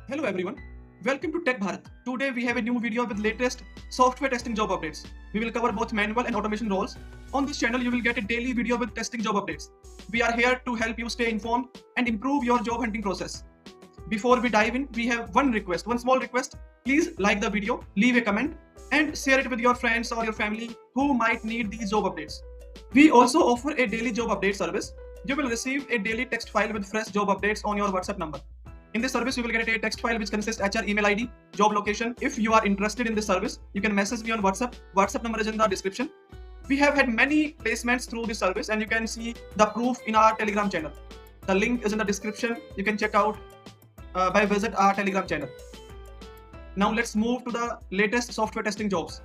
Hello everyone, welcome to Tech Bharat. Today we have a new video with latest software testing job updates. We will cover both manual and automation roles. On this channel you will get a daily video with testing job updates. We are here to help you stay informed and improve your job hunting process. Before we dive in, we have one small request. Please like the video, leave a comment and share it with your friends or your family who might need these job updates. We also offer a daily job update service. You will receive a daily text file with fresh job updates on your WhatsApp number. In this service, you will get a text file which consists HR email ID, job location. If you are interested in this service, you can message me on WhatsApp. WhatsApp number is in the description. We have had many placements through this service and you can see the proof in our Telegram channel. The link is in the description. You can check out by visit our Telegram channel. Now let's move to the latest software testing jobs.